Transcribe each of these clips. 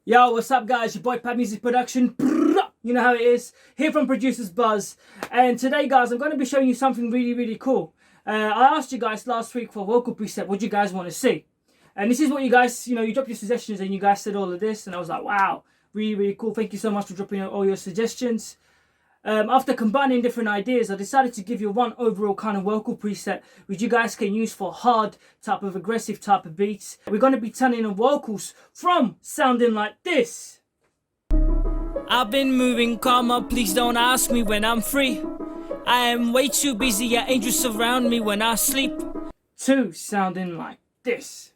Yo, what's up guys? Your boy Pat Music Production. You know how it is. Here from Producer's Buzz. And today guys, I'm going to be showing you something really cool. I asked you guys last week for a vocal preset, what do you guys want to see? And this is what you guys, you dropped your suggestions and you guys said all of this. And I was like, wow, really cool. Thank you so much for dropping all your suggestions. After combining different ideas, I decided to give you one overall kind of vocal preset which you guys can use for hard type of aggressive type of beats. We're going to be turning on vocals from sounding like this. I've been moving calmer, please don't ask me when I'm free. I am way too busy, yeah, angels surround me when I sleep. To sounding like this.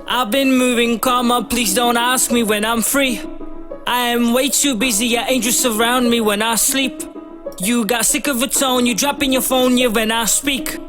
I've been moving calmer, please don't ask me when I'm free. I am way too busy, yeah, angels surround me when I sleep. You got sick of a tone, you dropping your phone, yeah, when I speak.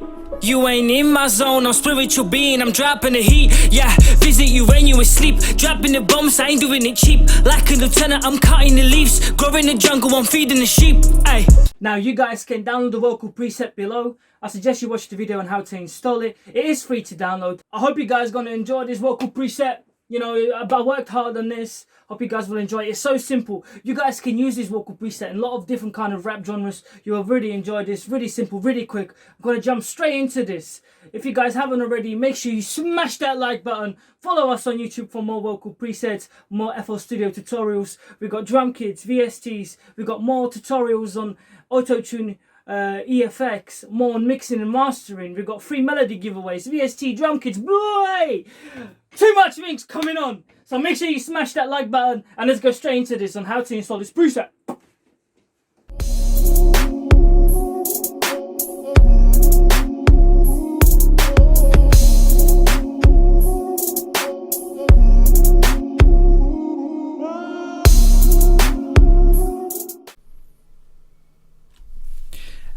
You ain't in my zone, I'm spiritual being, I'm dropping the heat. Yeah, visit you when you asleep. Dropping the bombs, I ain't doing it cheap. Like a lieutenant, I'm cutting the leaves. Growing the jungle, I'm feeding the sheep. Ay. Now you guys can download the vocal preset below. I suggest you watch the video on how to install it. It is free to download. I hope you guys gonna enjoy this vocal preset. I worked hard on this. Hope you guys will enjoy it. It's so simple. You guys can use this vocal preset in a lot of different kind of rap genres. You will really enjoy this. Really simple, really quick. I'm going to jump straight into this. If you guys haven't already, make sure you smash that like button. Follow us on YouTube for more vocal presets, more FL Studio tutorials. We've got drum kits, VSTs. We've got more tutorials on Autotune, EFX, more on mixing and mastering. We've got free melody giveaways, VST, drum kits. Boy! Too much things coming on. So make sure you smash that like button and let's go straight into this on how to install this preset.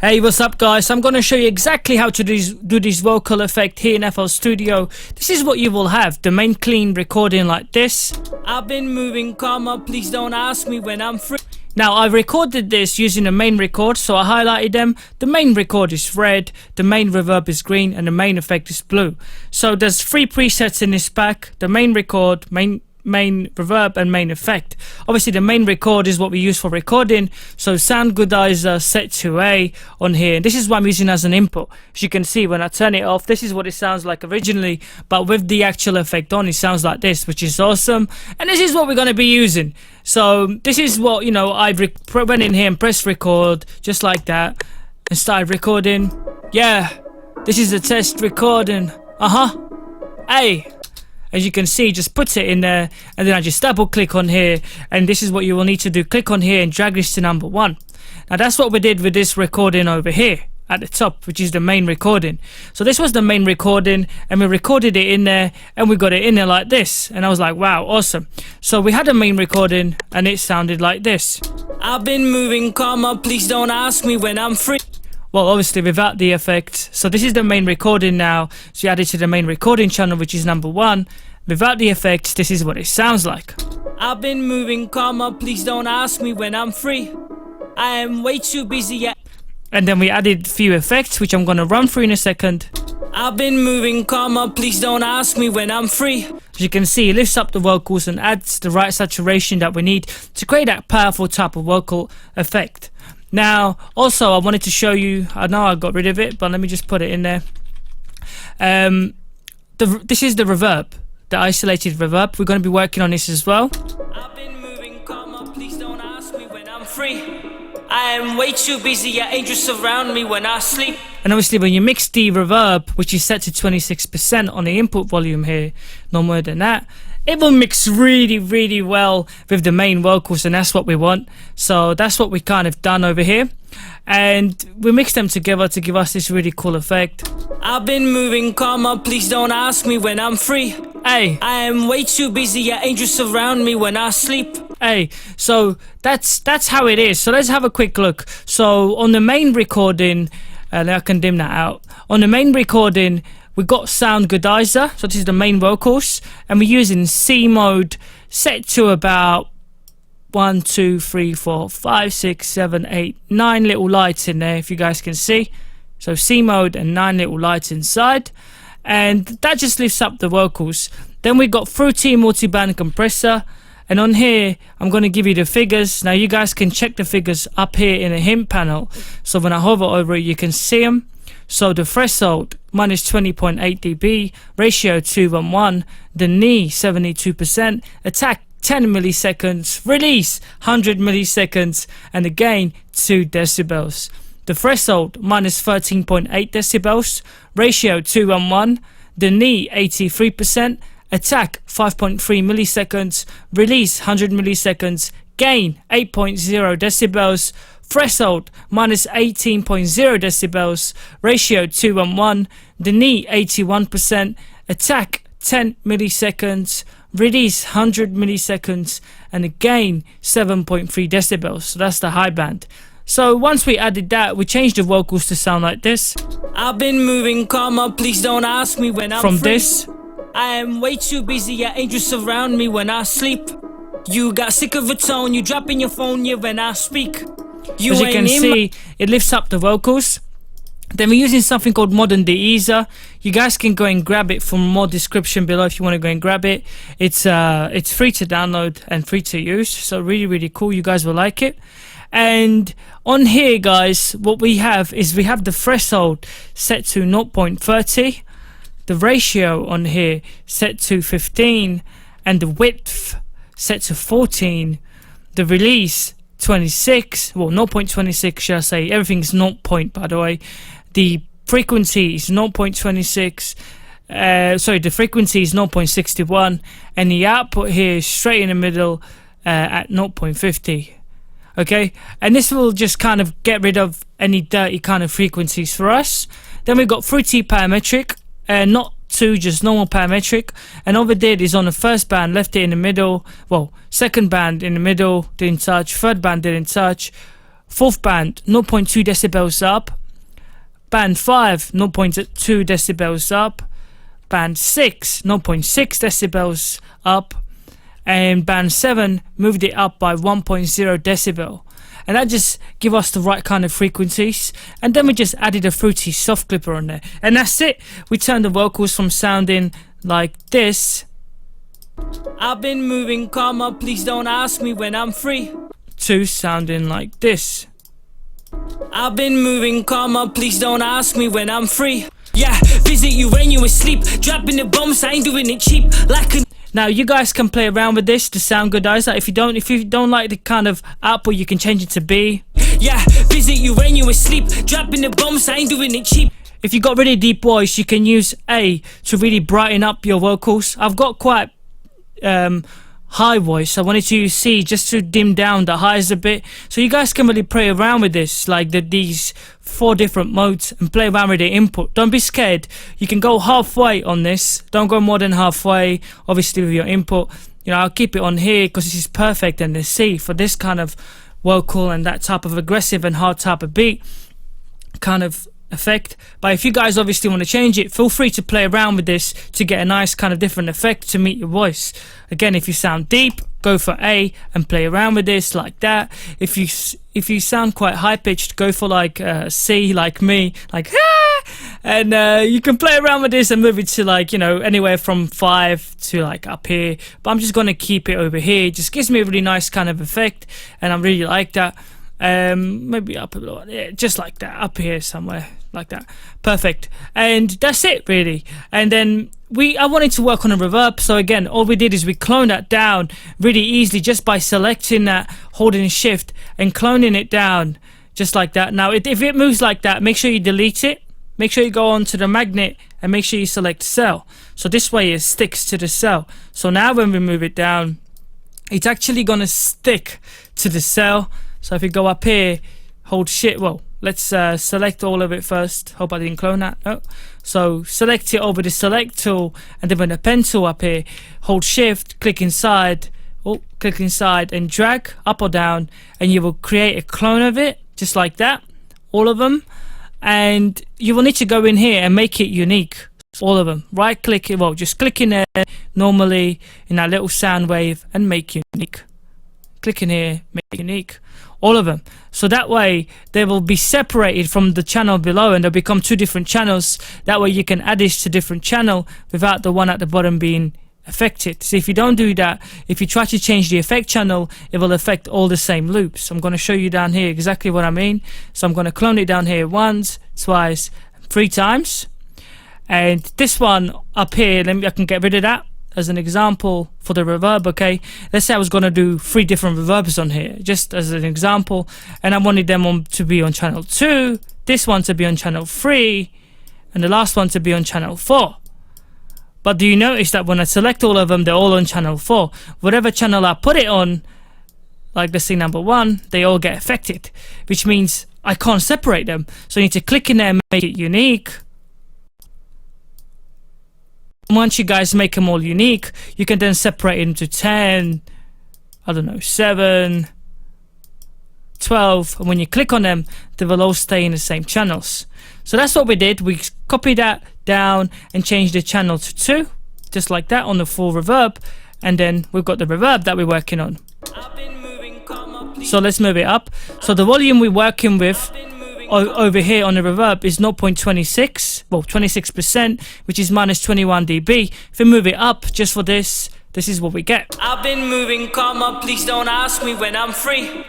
Hey, what's up guys? I'm going to show you exactly how to do this vocal effect here in FL Studio. This is what you will have, the main clean recording like this. I've been moving calmer, please don't ask me when I'm free. Now I recorded this using the main record, so I highlighted them. The main record is red, the main reverb is green, and the main effect is blue. So there's 3 presets in this pack: the main record, main reverb, and main effect. Obviously the main record is what we use for recording, so sound goodizer set to A on here. This is what I'm using as an input. As you can see, when I turn it off, this is what it sounds like originally, but with the actual effect on, it sounds like this, which is awesome. And this is what we're going to be using. So this is what, I went in here and pressed record just like that and started recording. Yeah, this is a test recording. Hey, as you can see, just puts it in there, and then I just double click on here, and this is what you will need to do. Click on here and drag this to number 1. Now that's what we did with this recording over here at the top, which is the main recording. So this was the main recording, and we recorded it in there, and we got it in there like this, and I was like, wow, awesome. So we had a main recording and it sounded like this. I've been moving calmer, please don't ask me when I'm free. Well, obviously without the effect. So this is the main recording now. So you add it to the main recording channel, which is number 1. Without the effects, this is what it sounds like. I've been moving calmer, please don't ask me when I'm free. I am way too busy, yeah. And then we added a few effects, which I'm going to run through in a second. I've been moving calmer, please don't ask me when I'm free. As you can see, it lifts up the vocals and adds the right saturation that we need to create that powerful type of vocal effect. Now, also, I wanted to show you, I know I got rid of it, but let me just put it in there. This is the reverb, the isolated reverb. We're going to be working on this as well. I've been moving calmer, please don't ask me when I'm free. I am way too busy, yeah, angels surround me when I sleep. And obviously when you mix the reverb, which is set to 26% on the input volume here, no more than that, it will mix really well with the main vocals, and that's what we want. So that's what we kind of done over here, and we mix them together to give us this really cool effect. I've been moving calmer, please don't ask me when I'm free. Hey, I am way too busy, yeah, angels surround me when I sleep. Hey, so that's how it is. So let's have a quick look. So on the main recording, I can dim that out. On the main recording, we got sound goodizer, so this is the main vocals, and we're using C mode set to about 1, 2, 3, 4, 5, 6, 7, 8, 9 little lights in there, if you guys can see. So C mode and 9 little lights inside, and that just lifts up the vocals. Then we got Fruity multi-band compressor, And on here, I'm going to give you the figures. Now you guys can check the figures up here in the hint panel. So when I hover over it, you can see them. So the threshold, minus 20.8 dB, ratio 2:1, the knee 72%, attack 10 milliseconds, release 100 milliseconds, and the gain 2 decibels. The threshold, minus 13.8 decibels, ratio 2:1, the knee 83%, attack 5.3 milliseconds, release 100 milliseconds, gain 8.0 decibels, threshold minus 18.0 decibels, ratio 2:1, the knee 81%, attack 10 milliseconds, release 100 milliseconds, and the gain 7.3 decibels. So that's the high band. So once we added that, we changed the vocals to sound like this. I've been moving calmer, please don't ask me when I'm From free. this, I am way too busy, yeah, angels surround me when I sleep. You got sick of a tone, you dropping your phone, yeah, when I speak. You as you ain't can in see, it lifts up the vocals. Then we're using something called Modern De-Easer. You guys can go and grab it from more description below if you want to go and grab it. It's free to download and free to use, so really cool. You guys will like it. And on here, guys, what we have is we have the threshold set to 0.30, the ratio on here set to 15, and the width set to 14, the release 26, well 0.26 should I say, everything's 0. By the way, the frequency is 0.26, the frequency is 0.61, and the output here is straight in the middle at 0.50. Okay, and this will just kind of get rid of any dirty kind of frequencies for us. Then we've got fruity parametric, not two, just normal parametric. And over there is on the first band, left it in the middle. Well, second band in the middle, didn't touch. Third band didn't touch. Fourth band, 0.2 decibels up. Band 5, 0.2 decibels up. Band 6, 0.6 decibels up. And band 7 moved it up by 1.0 decibel, and that just give us the right kind of frequencies. And then we just added a fruity soft clipper on there, and that's it. We turned the vocals from sounding like this, I've been moving calmer, please don't ask me when I'm free, to sounding like this. I've been moving calmer, please don't ask me when I'm free. Yeah, visit you when you asleep, dropping the bombs, I ain't doing it cheap, like a... Now you guys can play around with this to sound good, guys. Like if you don't like the kind of output, you can change it to B. Yeah, visit you when you asleep, dropping the bombs, I ain't doing it cheap. If you got really deep voice, you can use A to really brighten up your vocals. I've got quite high voice, I wanted to use C just to dim down the highs a bit. So you guys can really play around with this, like these 4 different modes, and play around with the input. Don't be scared. You can go halfway on this. Don't go more than halfway, obviously, with your input. You know, I'll keep it on here because this is perfect, and the C for this kind of vocal and that type of aggressive and hard type of beat kind of effect. But if you guys obviously want to change it, feel free to play around with this to get a nice kind of different effect to meet your voice. Again, if you sound deep, go for A and play around with this like that. If you sound quite high pitched, go for like C, like me, like and you can play around with this and move it to, like, you know, anywhere from 5 to like up here. But I'm just gonna keep it over here. It just gives me a really nice kind of effect, and I really like that. Maybe up a little, yeah, just like that, up here somewhere like that. Perfect. And that's it really. And then I wanted to work on a reverb, so again, all we did is we cloned that down really easily just by selecting that, holding shift and cloning it down just like that. Now if it moves like that, make sure you delete it. Make sure you go onto the magnet and make sure you select cell, so this way it sticks to the cell. So now when we move it down, it's actually gonna stick to the cell. So if you go up here, hold shift, well, let's select all of it first. Hope I didn't clone that. No. So select it over the select tool, and then with the pen tool up here, hold shift, click inside, and drag up or down, and you will create a clone of it just like that, all of them. And you will need to go in here and make it unique, all of them. Right click it, well, just click in there normally in that little sound wave and make unique. Click in here, make unique, all of them. So that way they will be separated from the channel below, and they'll become 2 different channels. That way you can add this to different channel without the one at the bottom being affected. So if you don't do that, if you try to change the effect channel, it will affect all the same loops. I'm going to show you down here exactly what I mean. So I'm going to clone it down here once, twice, 3 times. And this one up here, I can get rid of that as an example for the reverb. Okay, let's say I was going to do 3 different reverbs on here, just as an example, and I wanted them to be on channel 2, this one to be on channel 3, and the last one to be on channel 4. But do you notice that when I select all of them, they're all on channel 4? Whatever channel I put it on, like let's say number 1, they all get affected, which means I can't separate them. So you need to click in there and make it unique. Once you guys make them all unique, you can then separate them to 10, I don't know, 7, 12, and when you click on them, they will all stay in the same channels. So that's what we did. We copied that down and changed the channel to 2, just like that on the full reverb, and then we've got the reverb that we're working on. So let's move it up. So the volume we're working with over here on the reverb is 0.26, well 26%, which is minus 21 dB. If we move it up just for this is what we get. I've been moving, comma, please don't ask me when I'm free.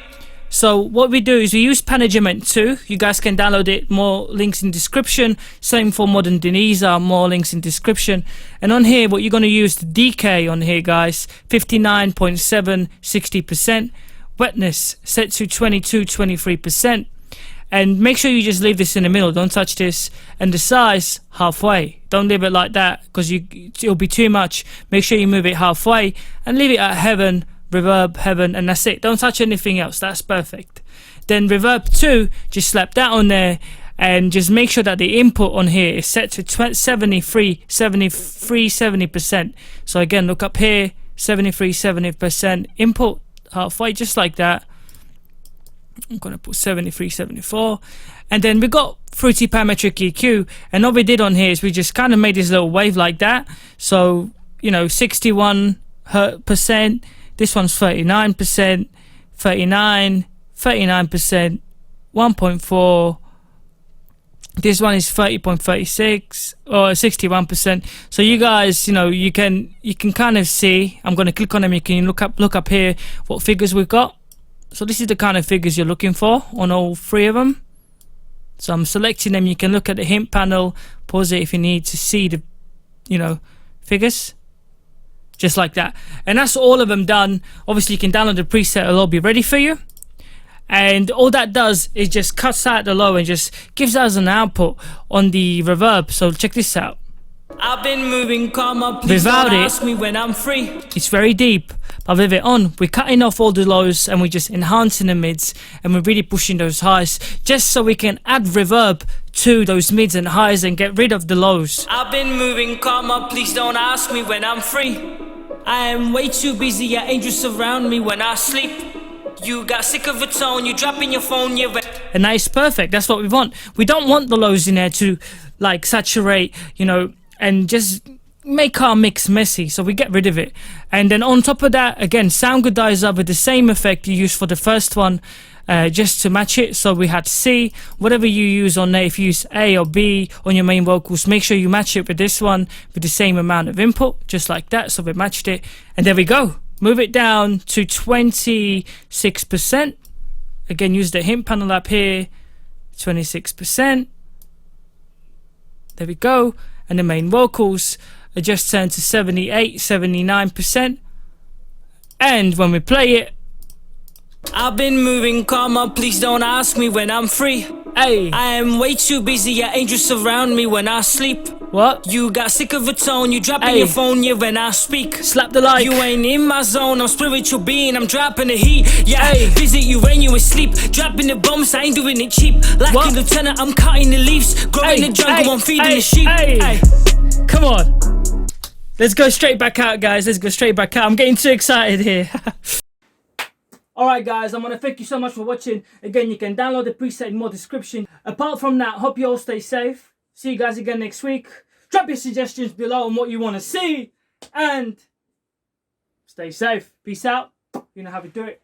So what we do is we use Panagement 2. You guys can download it, more links in description. Same for Modern Denisa, more links in description. And on here, what you're going to use the decay on here, guys, 59.7, 60%. Wetness set to 22, 23%. And make sure you just leave this in the middle, don't touch this. And the size, halfway. Don't leave it like that, because it'll be too much. Make sure you move it halfway and leave it at heaven, reverb, heaven, and that's it. Don't touch anything else, that's perfect. Then reverb 2, just slap that on there, and just make sure that the input on here is set to 70%. So again, look up here, 70% input, halfway, just like that. I'm going to put 73, 74. And then we got Fruity Parametric EQ. And what we did on here is we just kind of made this little wave like that. So, you know, 61%. This one's 39%, 39%, 1.4. This one is 30.36 or 61%. So you guys, you know, you can kind of see. I'm going to click on them. You can look up here what figures we've got. So this is the kind of figures you're looking for on all 3 of them. So I'm selecting them. You can look at the hint panel, pause it if you need to see the, you know, figures. Just like that. And that's all of them done. Obviously you can download the preset, it'll all be ready for you. And all that does is just cuts out the low and just gives us an output on the reverb. So check this out. I've been moving, comma, please don't ask me when I'm free. It's very deep, but with it on, we're cutting off all the lows and we're just enhancing the mids, and we're really pushing those highs just so we can add reverb to those mids and highs and get rid of the lows. I've been moving, comma, please don't ask me when I'm free. I am way too busy, yeah, angels surround me when I sleep. You got sick of a tone, you dropping your phone, you're and that is perfect. That's what we want. We don't want the lows in there to like saturate, you know, and just make our mix messy, so we get rid of it. And then on top of that, again, soundgoodizer with the same effect you used for the first one, just to match it. So we had C, whatever you use on there. If you use A or B on your main vocals, make sure you match it with this one with the same amount of input, just like that. So we matched it, and there we go. Move it down to 26%. Again, use the hint panel up here, 26%. There we go. And the main vocals are just turned to 78, 79%. And when we play it, I've been moving, comma, please don't ask me when I'm free. Hey, I am way too busy, yeah, angels surround me when I sleep. What? You got sick of a tone, you dropping your phone, yeah, when I speak. Slap the like. You ain't in my zone, I'm spiritual being, I'm dropping the heat. Yeah, visit you when you asleep. Dropping the bombs, I ain't doing it cheap. Like a lieutenant, I'm cutting the leaves. Growing the jungle, I'm feeding the sheep. Come on. Let's go straight back out, guys. Let's go straight back out. I'm getting too excited here. Alright guys, I want to thank you so much for watching. Again, you can download the preset in more description. Apart from that, hope you all stay safe. See you guys again next week. Drop your suggestions below on what you want to see. And stay safe. Peace out. You know how we do it.